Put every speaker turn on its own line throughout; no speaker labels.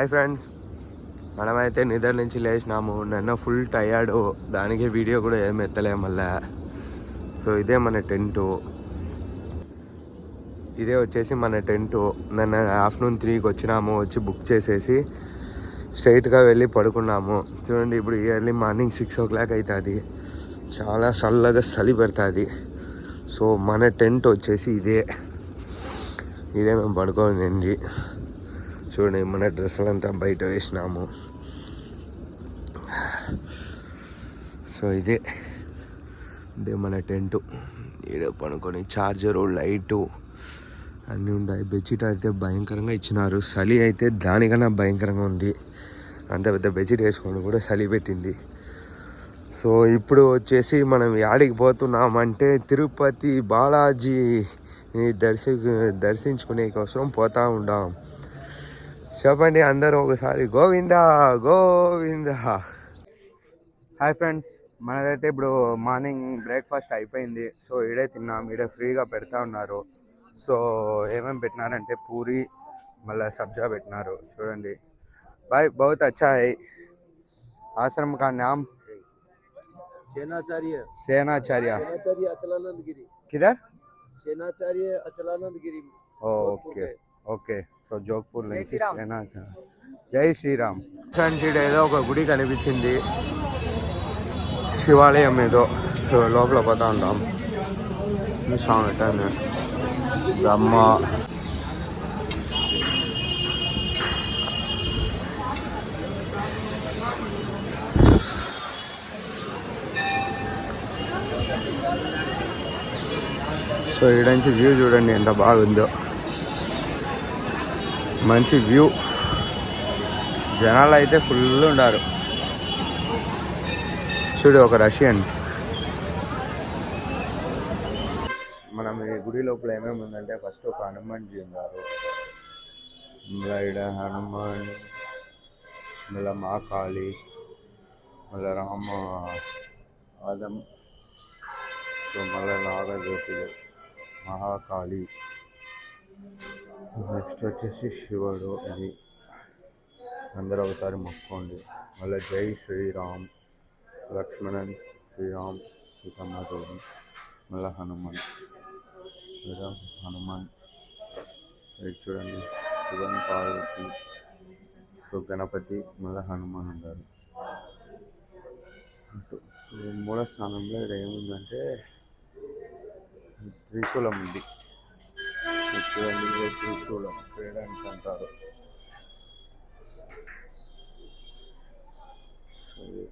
Hi friends, మనమైతే నిద్ర నుంచి లేచినాము. నిన్న ఫుల్ టయర్డ్, దానికి వీడియో కూడా ఏం ఎత్తలేము మళ్ళా. సో ఇదే మన టెంటు, ఇదే వచ్చేసి మన టెంటు. నిన్న ఆఫ్టర్నూన్ 3కి వచ్చినాము, వచ్చి బుక్ చేసేసి స్ట్రైట్గా వెళ్ళి పడుకున్నాము. చూడండి, ఇప్పుడు ఎర్లీ మార్నింగ్ 6 o'clock అవుతుంది. చాలా చల్లగా చలి పెడుతుంది. సో మన టెంట్ వచ్చేసి ఇదే మేము పడుకోనింది. చూడండి, మన డ్రెస్సులంతా బయట వేసినాము. సో ఇదే మన టెంటు. ఈడ పనుకొని చార్జరు, లైటు అన్నీ ఉన్నాయి. బెడ్షీట్ అయితే భయంకరంగా ఇచ్చినారు. చలి అయితే దానికన్నా భయంకరంగా ఉంది. అంత పెద్ద బెడ్షీట్ వేసుకొని కూడా చలి పెట్టింది. సో ఇప్పుడు వచ్చేసి మనం యాడికి పోతున్నామంటే తిరుపతి బాలాజీ దర్శించుకునే కోసం పోతా ఉన్నాం. చెప్పండి అందరూ ఒకసారి గోవిందా గోవిందా. హాయ్ ఫ్రెండ్స్, మనదైతే ఇప్పుడు మార్నింగ్ బ్రేక్ఫాస్ట్ అయిపోయింది. సో ఈడే తిన్నాం. ఈడే ఫ్రీగా పెడతా ఉన్నారు. సో ఏమేమి పెట్టినారంటే పూరి, మళ్ళీ సబ్జా పెట్టినారు. చూడండి भाई, बहुत अच्छा है. आश्रम का नाम सेनाचार्य
अचलानंद गिरी.
किधर?
Senacharya Achalanand Giri.
Okay okay. So Jodhpur నుంచి సేనాచార్య. జై శ్రీరామ్. సంటిడ్ ఏదో ఒక గుడి కనిపించింది, శివాలయం ఏదో. సో లోపల పోతా ఉంటాం. స్వామి బ్రహ్మ. సో ఇక్కడ నుంచి వ్యూ చూడండి ఎంత బాగుందో. మంచి వ్యూ. జనాలు అయితే ఫుల్ ఉన్నారు. చూడు, ఒక రష్యన్. మనం ఈ గుడి లోపల ఏమేమి ఉందంటే, ఫస్ట్ ఒక హనుమాన్జీ ఉన్నారు. ఇక్కడ హనుమాన్, మళ్ళీ మా కాళీ, మళ్ళీ రామ ఆదం, సో మళ్ళీ నాగజ్యోతులు, మహాకాళి, నెక్స్ట్ వచ్చేసి శివుడు. ఇది అందరూ ఒకసారి మొక్కోండి. మళ్ళీ జై శ్రీరామ్, లక్ష్మణన్, శ్రీరామ్, సీతమ్మదేవి, మళ్ళీ హనుమాన్. ఇది చూడండి, శివన్, పార్వతి, సో గణపతి, మళ్ళీ హనుమాన్ ఉంటారు. సో మూల స్థానంలో ఇక్కడ ఏముందంటే త్రిశూలం ఉంది. చూడండి, త్రిశూలం చేయడానికి అంటారు.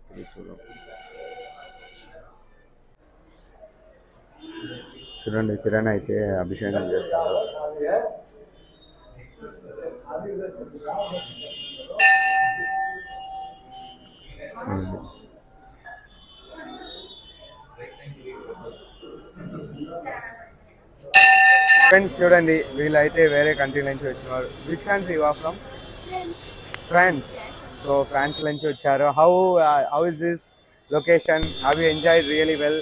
త్రిశూలం చూడండి. కిరణ్ అయితే అభిషేకం చేస్తారు. ఫ్రెండ్స్ చూడండి, వీళ్ళైతే వేరే కంట్రీ నుంచి వచ్చినారు. Which country you are from? France. So France నుంచి వచ్చారు. How is this location? Have you enjoyed really well?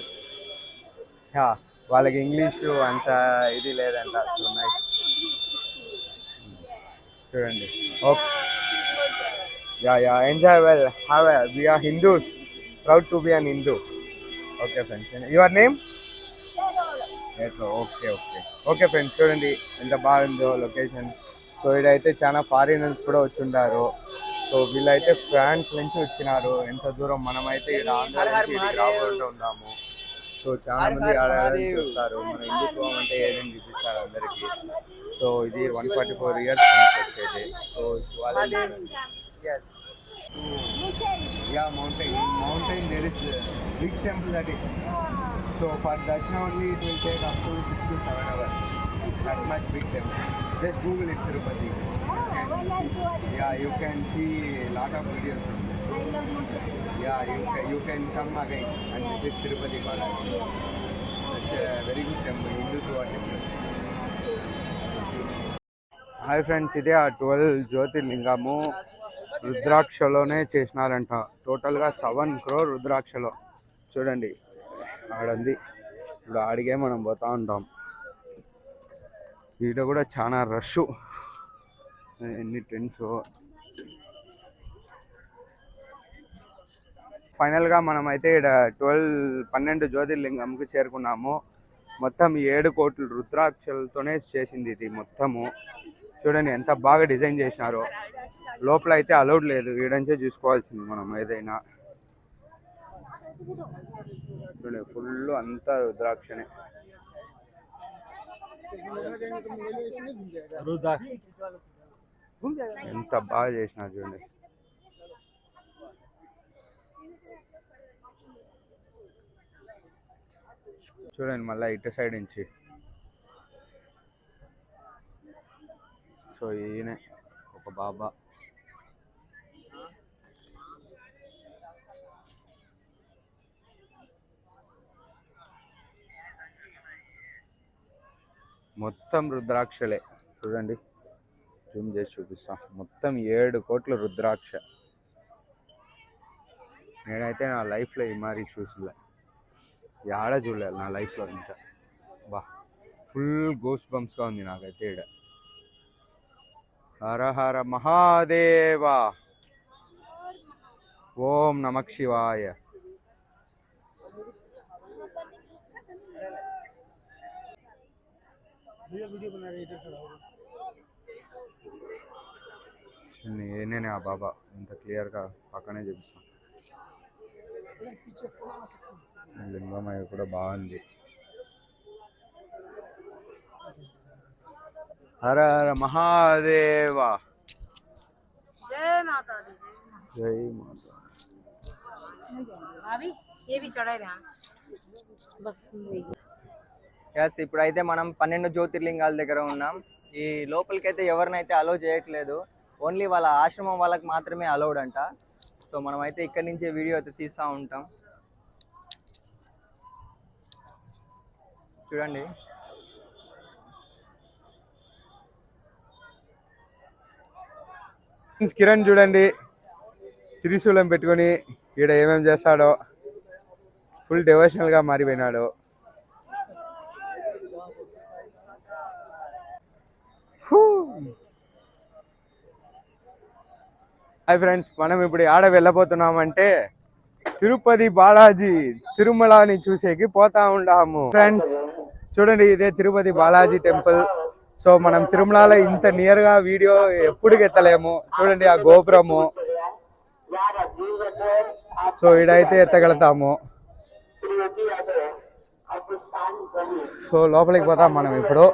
వాళ్ళకి ఇంగ్లీషు అంత ఇది లేదంట. So nice. చూడండి. Okay, yeah enjoy well. We are Hindus, proud to be an Hindu. Okay friends, your name? Okay friends, చూడండి ఎంత బాగుందో లొకేషన్. సో ఇదైతే చాలా ఫారినర్స్ కూడా వచ్చి ఉన్నారు. సో వీళ్ళైతే ఫ్రాన్స్ నుంచి వచ్చినారు. ఎంత దూరం. మనమైతే ఇక్కడ ఆంధ్ర నుంచి రాబోతూ ఉన్నాము. సో చాలా మంది ఆడడానికి వస్తారు. మన హిందుత్వం అంటే ఏదైనా చూపిస్తారు అందరికీ. సో ఇది 144 years వచ్చేది. So mountain there is big temple that is. So for darshan only it will take up to 6 to 7 hours. That much big temple. Just Google it, Tirupati. You can see lot of videos from there. I love mountains. You can come again and visit Tirupati Balaji. That's a very good temple, Hindu temple. Hi friends, ఇదే ఆ 12 జ్యోతిర్లింగము రుద్రాక్షలోనే చేసినారంట. టోటల్గా 7 crore రుద్రాక్షలో. చూడండి ఆడంది. ఇప్పుడు ఆడిగే మనం పోతా ఉంటాం. వీడ కూడా చాలా రష్. ఎన్ని టెన్స్ ఫైనల్గా మనం అయితే ఇక్కడ 12 జ్యోతిర్లింగంకి చేరుకున్నాము. మొత్తం 7 కోట్ల రుద్రాక్షలతోనే చేసింది ఇది మొత్తము. చూడండి ఎంత బాగా డిజైన్ చేసినారో. లోపల అయితే అలౌడ్ లేదు, ఈడంచే చూసుకోవాల్సింది మనం ఏదైనా. చూడండి ఫుల్ అంతా రుద్రాక్షనే. ఎంత బాగా చేసినారు చూడండి. చూడండి మళ్ళీ ఇటు సైడ్ నుంచి. సో ఈయనే ఒక బాబా. మొత్తం రుద్రాక్షలే చూడండి, జూమ్ చేసి చూపిస్తాం. మొత్తం 7 కోట్ల రుద్రాక్ష. నేనైతే నా లైఫ్లో ఈ మారి చూసలే, ఆడ చూడలేదు నా లైఫ్లో ఇంకా. బా ఫుల్ గోస్ బంప్స్గా ఉంది నాకైతే ఈడ. హర హర మహాదేవ, ఓం నమః శివాయ. నేనే ఆ బాబా, ఇంత క్లియర్గా పక్కనే చూపిస్తాను. లింగమయ్య కూడా బాగుంది. हर हर महादेव।
जय माता दी।
जय माता।
अभी ये भी चढ़े रहे बस
ఎస్ ఇప్పుడైతే మనం 12 జ్యోతిర్లింగాల దగ్గర ఉన్నాం. ఈ లోపలికైతే ఎవరినైతే అలో చేయట్లేదు, ఓన్లీ వాళ్ళ ఆశ్రమం వాళ్ళకి మాత్రమే అలౌడ్ అంట. సో మనం అయితే ఇక్కడి నుంచే వీడియో అయితే తీస్తూ ఉంటాం. చూడండి
కిరణ్ చూడండి త్రిశూలం పెట్టుకొని ఈడ ఏమేమి చేస్తాడో, ఫుల్ డివోషనల్గా మారిపోయినాడు. హాయ్ ఫ్రెండ్స్, మనం ఇప్పుడు ఆడ వెళ్ళబోతున్నామంటే తిరుపతి బాలాజీ తిరుమలని చూసేకి పోతా ఉన్నాము. ఫ్రెండ్స్ చూడండి, ఇదే తిరుపతి బాలాజీ టెంపుల్. సో మనం తిరుమలలో ఇంత నియర్గా వీడియో ఎప్పుడు ఎత్తలేము. చూడండి ఆ గోపురము. సో ఈడైతే ఎత్తగలుగుతాము. సో లోపలికి పోతాం మనం ఇప్పుడు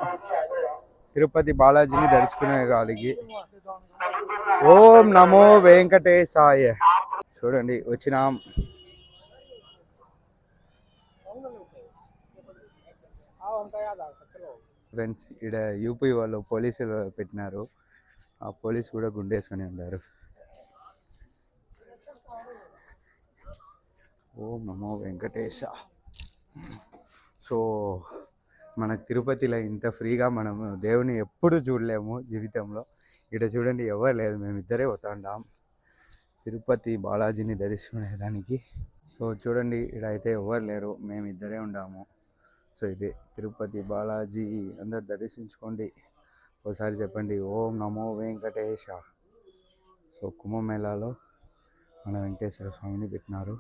తిరుపతి బాలాజీని దర్శించుకునేగాలికి. ఓం నమో వెంకటేశాయ. చూడండి వచ్చినాం. ఫ్రెండ్స్ ఇక్కడ యూపీ వాళ్ళు పోలీసులు పెట్టినారు, ఆ పోలీసు కూడా గుండేసుకొని ఉన్నారు. ఓం నమో వెంకటేశ. సో మనకు తిరుపతిలో ఇంత ఫ్రీగా మనము దేవుని ఎప్పుడు చూడలేము జీవితంలో. ఇక్కడ చూడండి ఎవరు లేదు, మేము ఇద్దరే పోతాండాం తిరుపతి బాలాజీని దర్శించుకునేదానికి. సో చూడండి ఇక్కడైతే ఎవరు లేరు, మేము ఇద్దరే ఉండాము. సో ఇదే తిరుపతి బాలాజీ, అందరు దర్శించుకోండి. ఒకసారి చెప్పండి ఓం నమో వెంకటేశ. సో కుంభమేళాలో మన వెంకటేశ్వర స్వామిని పెట్టినారు.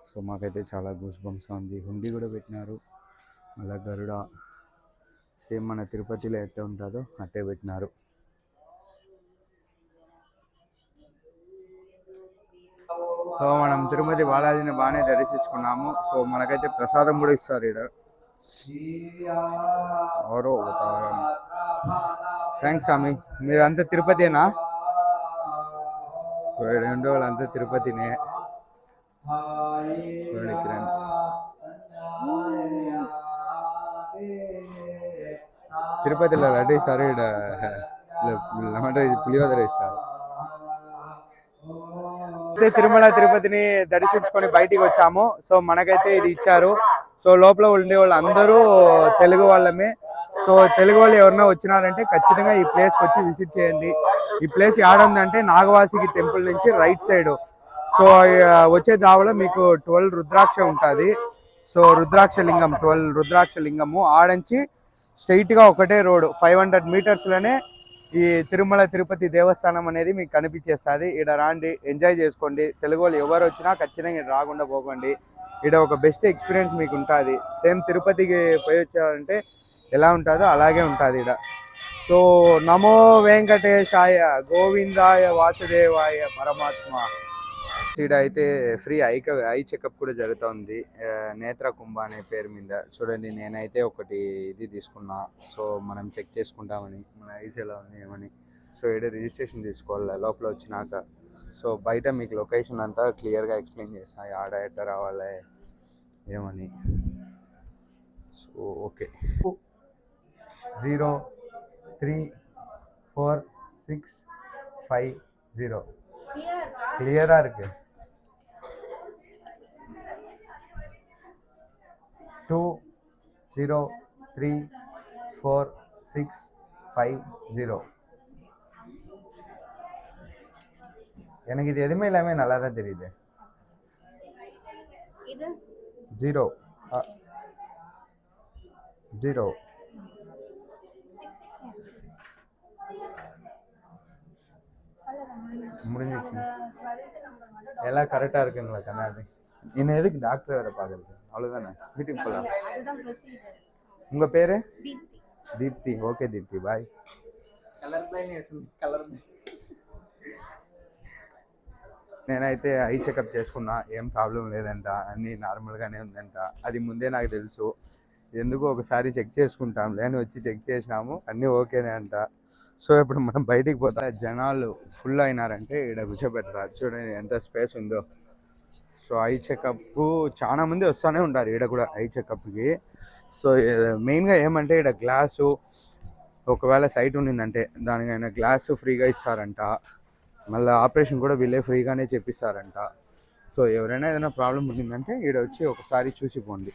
సో మాకైతే చాలా గూస్ బంప్స్గా ఉంది. హుండీ కూడా పెట్టినారు, మళ్ళీ గరుడ సేమ్ మన తిరుపతిలో ఎట్టే ఉంటుందో అట్టే పెట్టినారు. సో మనం తిరుపతి బాలాజీని బాగానే దర్శించుకున్నాము. సో మనకైతే ప్రసాదం కూడా ఇస్తారు ఇక్కడ. ఎవరో థ్యాంక్స్ స్వామి. మీరు అంతా తిరుపతినా? రెండు వాళ్ళంతా తిరుపతినే. కిరణ్ తిరుపతిలో లడ్డు ఇస్తారు, ఇక్కడ పులిహోదర ఇస్తారు. అయితే తిరుమల తిరుపతిని దర్శించుకొని బయటికి వచ్చాము. సో మనకైతే ఇది ఇచ్చారు. సో లోపల ఉండే వాళ్ళు అందరూ తెలుగు వాళ్ళమే. సో తెలుగు వాళ్ళు ఎవరన్నా వచ్చినారంటే ఖచ్చితంగా ఈ ప్లేస్కి వచ్చి విజిట్ చేయండి. ఈ ప్లేస్ ఏడుందంటే నాగవాసికి టెంపుల్ నుంచి రైట్ సైడ్. సో వచ్చే దావలో మీకు 12 రుద్రాక్ష ఉంటుంది. సో రుద్రాక్ష లింగం 12 రుద్రాక్ష లింగము ఆడంచి స్ట్రైట్గా ఒకటే రోడ్ 500 మీటర్స్లోనే ఈ తిరుమల తిరుపతి దేవస్థానం అనేది మీకు కనిపించేస్తుంది. ఇక్కడ రాండి, ఎంజాయ్ చేసుకోండి. తెలుగు వాళ్ళు ఎవరు వచ్చినా ఖచ్చితంగా ఇక్కడ రాకుండా పోకండి. ఇక్కడ ఒక బెస్ట్ ఎక్స్పీరియన్స్ మీకు ఉంటుంది. సేమ్ తిరుపతికి పోయి వచ్చారంటే ఎలా ఉంటుందో అలాగే ఉంటుంది ఇక్కడ. సో నమో వెంకటేశాయ, గోవిందాయ, వాసుదేవాయ, పరమాత్మ. ఇక్కడ అయితే ఫ్రీ ఐ చెకప్ కూడా జరుగుతుంది, నేత్ర కుంభ అనే పేరు మీద. చూడండి, నేనైతే ఒకటి ఇది తీసుకున్నా. సో మనం చెక్ చేసుకుంటామని, మన ఐస్ ఎలా ఉంది ఏమని. సో ఇక్కడ రిజిస్ట్రేషన్ తీసుకోవాలి లోపల వచ్చినాక. సో బయట మీకు లొకేషన్ అంతా క్లియర్గా ఎక్స్ప్లెయిన్ చేస్తాను, ఆడ ఎట్లా రావాలి ఏమని. సో ఓకే, 03465 கிளியரா இருக்கு. 203465. எனக்கு இது எதுவுமே எல்லாமே நல்லா தான் தெரியுது.
இது
0 முடிஞ்சிச்சு. எல்லாம் கரெக்டாக இருக்குங்களா கண்ணாடி? என்ன எதுக்கு டாக்டர் வேறு பார்க்குறது? அவ்வளோதானே, வீட்டுக்கு போகலாம். உங்கள் பேர்? దీప్తి. Okay Deepti, bye. నేనైతే ఐ చెకప్ చేసుకున్నా, ఏం ప్రాబ్లం లేదంట, అన్నీ నార్మల్గానే ఉందంట. అది ముందే నాకు తెలుసు, ఎందుకు ఒకసారి చెక్ చేసుకుంటాం లేని వచ్చి చెక్ చేసినాము, అన్నీ ఓకేనే అంట. సో ఇప్పుడు మనం బయటికి పోతాం. జనాలు ఫుల్ అయినారంటే ఇక్కడ కూర్చోబెడతారు. చూడండి ఎంత స్పేస్ ఉందో. సో ఐ చెకప్ చాలా మంది వస్తూనే ఉంటారు ఇక్కడ కూడా ఐ చెకప్కి. సో మెయిన్గా ఏమంటే ఇక్కడ గ్లాసు, ఒకవేళ సైట్ ఉండిందంటే దానికైనా గ్లాసు ఫ్రీగా ఇస్తారంట. మళ్ళీ ఆపరేషన్ కూడా వీళ్ళే ఫ్రీగానే చేపిస్తారంట. సో ఎవరైనా ఏదైనా ప్రాబ్లం ఉండిందంటే ఇక్కడ వచ్చి ఒకసారి చూసిపోండి,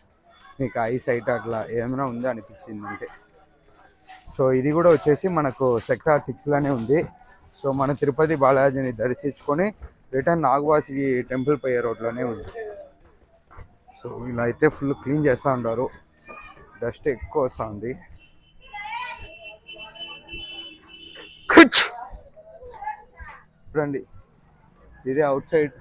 మీకు ఐ సైట్ అట్లా ఏమైనా ఉందో అనిపిస్తుందంటే. సో ఇది కూడా వచ్చేసి మనకు సెక్టార్ 6లోనే ఉంది. సో మన తిరుపతి బాలాజీని దర్శించుకొని రిటర్న్ నాగవాసి టెంపుల్ పోయే రోడ్లోనే ఉంది. సో ఇలా అయితే ఫుల్ క్లీన్ చేస్తూ ఉంటారు, డస్ట్ ఎక్కువ వస్తుంది. చూడండి, ఇదే అవుట్ సైడ్.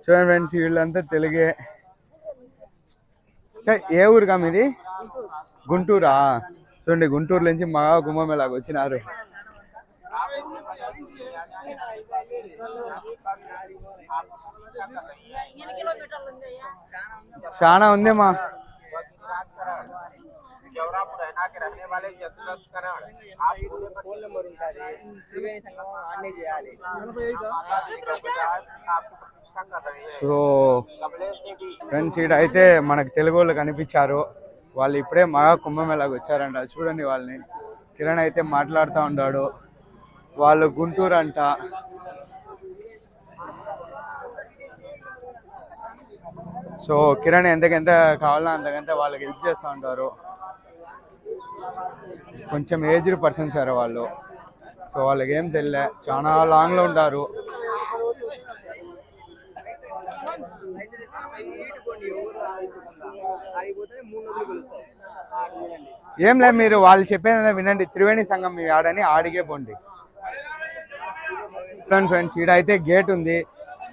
చూడండి ఫ్రెండ్స్, వీళ్ళంతా తెలుగే. ఏ ఊరుగా మీది? గుంటూరా? చూడండి, గుంటూరు నుంచి మహా కుంభమేళాకు వచ్చినారు. చాలా ఉందేమా. సో ఫ్రెండ్స్, ఇక్కడ అయితే మనకు తెలుగు వాళ్ళు కనిపించారు. వాళ్ళు ఇప్పుడే మహా కుంభమేళాకు వచ్చారంట. చూడండి వాళ్ళని. కిరణ్ అయితే మాట్లాడుతూ ఉన్నాడు, వాళ్ళు గుంటూరు అంట. సో కిరణ్ ఎంతకెంత కావాలో అంతకంత వాళ్ళకి హెల్ప్ చేస్తూ ఉంటారు. కొంచెం ఏజ్డ్ పర్సన్స్ సార్ వాళ్ళు. సో వాళ్ళకి ఏం తెలియలే, చాలా లాంగ్లో ఉంటారు. ఏం లేదు, మీరు వాళ్ళు చెప్పేది వినండి. త్రివేణి సంఘం మీ ఆడని ఆడిగే పోండి. ఫ్రెండ్స్, ఈడైతే గేట్ ఉంది.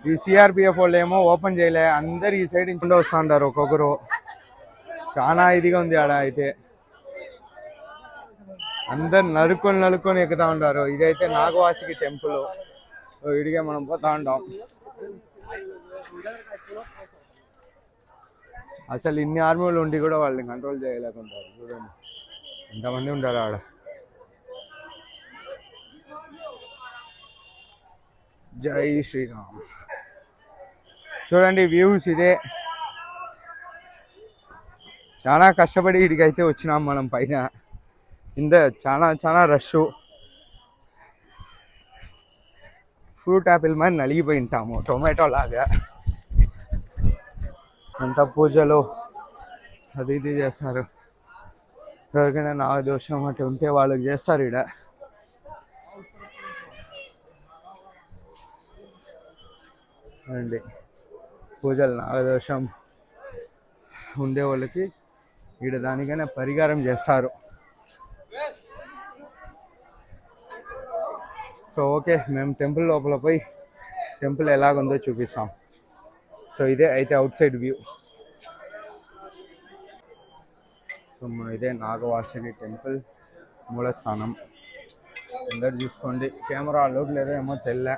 ఈ సిఆర్పిఎఫ్ వాళ్ళు ఏమో ఓపెన్ చేయలే, అందరు ఈ సైడ్ నుంచి వస్తూ ఉంటారు ఒక్కొక్కరు. చాలా ఇదిగా ఉంది ఆడ అయితే, అందరు నరుక్కొని ఎక్కుతూ ఉంటారు. ఇదైతే నాగవాసికి టెంపుల్. ఇడిగే మనం పోతా ఉంటాం. అసలు ఇన్ని ఆర్మీలు ఉండి కూడా వాళ్ళని కంట్రోల్ చేయలేకుంటారు. చూడండి ఎంతమంది ఉంటారు ఆడ. జై శ్రీరామ్. చూడండి వ్యూస్ ఇదే. చాలా కష్టపడి ఇడికైతే వచ్చినాం మనం పైన. ఇంత చాలా రష్. ఫ్రూట్ యాపిల్ మరి నలిగిపోయి ఉంటాము, టొమాటో లాగా. అంతా పూజలు అది ఇది చేస్తారు. ఎవరికైనా నాగదోషం అటు ఉంటే వాళ్ళకి చేస్తారు ఈడ. అండి పూజలు నాగదోషం ఉండే వాళ్ళకి ఈడ దానికైనా పరిహారం చేస్తారు. సో ఓకే, మేము టెంపుల్ లోపల పోయి టెంపుల్ ఎలాగుందో చూపిస్తాం. సో ఇదే అయితే అవుట్ సైడ్ వ్యూ. సో ఇదే నాగవాసిని టెంపుల్ మూలస్థానం. అందరు చూసుకోండి. కెమెరా అలోడ్ లేదో ఏమో తెల్ల,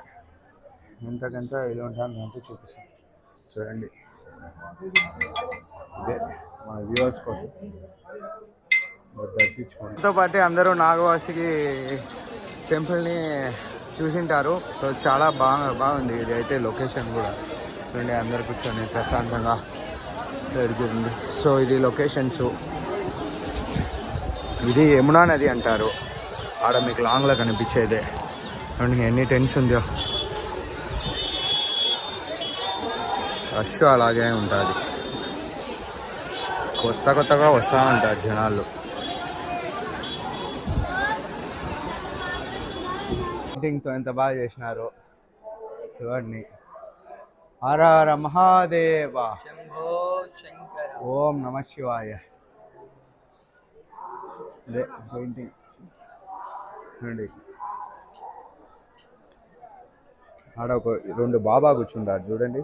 ఎంతకంత ఇలా ఉంటాను అంతా చూపిస్తాం. చూడండి, ఇదే మన వ్యూవర్స్ కోసం దర్శించుకోండి. తో పాటు అందరూ నాగవాసికి టెంపుల్ని చూసింటారు. సో చాలా బాగుంది ఇది అయితే. లొకేషన్ కూడా చూడండి, అందరు కూర్చొని ప్రశాంతంగా జరుగుతుంది. సో ఇది లొకేషన్స్. ఇది యమునా నది అంటారు. ఆడ మీకు లాంగ్లో కనిపించేదే. చూడండి ఎన్ని టెన్స్ ఉందో. రష్ అలాగే ఉంటుంది. కొత్తగా వస్తూ ఉంటారు జనాలు. పెయింటింగ్తో ఎంత బాగా చేసినారు చూడండి. హర హర మహాదేవ, ఓం నమ శివాయ. అదే పెయింటింగ్ చూడండి. ఆడ ఒక 2 బాబా కూర్చుంటారు చూడండి.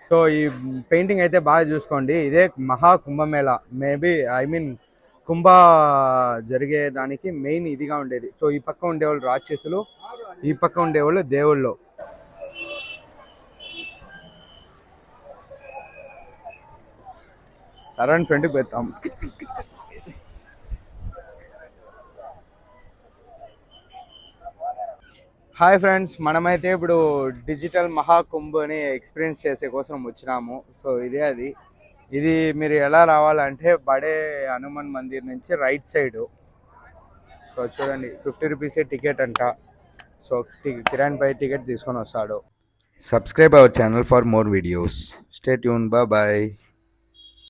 సో ఈ పెయింటింగ్ అయితే బాగా చూసుకోండి. ఇదే మహా కుంభమేళ, కుంభ జరిగే దానికి మెయిన్ ఇదిగా ఉండేది. సో ఈ పక్క ఉండేవాళ్ళు రాక్షసులు, ఈ పక్క ఉండేవాళ్ళు దేవుళ్ళు. సరైన ఫ్రెండ్కి పెడతాం. హాయ్ ఫ్రెండ్స్, మనమైతే ఇప్పుడు డిజిటల్ మహాకుంభని ఎక్స్పీరియన్స్ చేసే కోసం వచ్చినాము. సో ఇదే అది. ఇది మీరు ఎలా రావాలంటే బడే హనుమాన్ మందిర్ నుంచి రైట్ సైడు. సో చూడండి, 50 రూపీసే టికెట్ అంట. సో కిరణ్ పై టికెట్ తీసుకొని వస్తాడు. Subscribe our channel for more videos. Stay tune. Bye.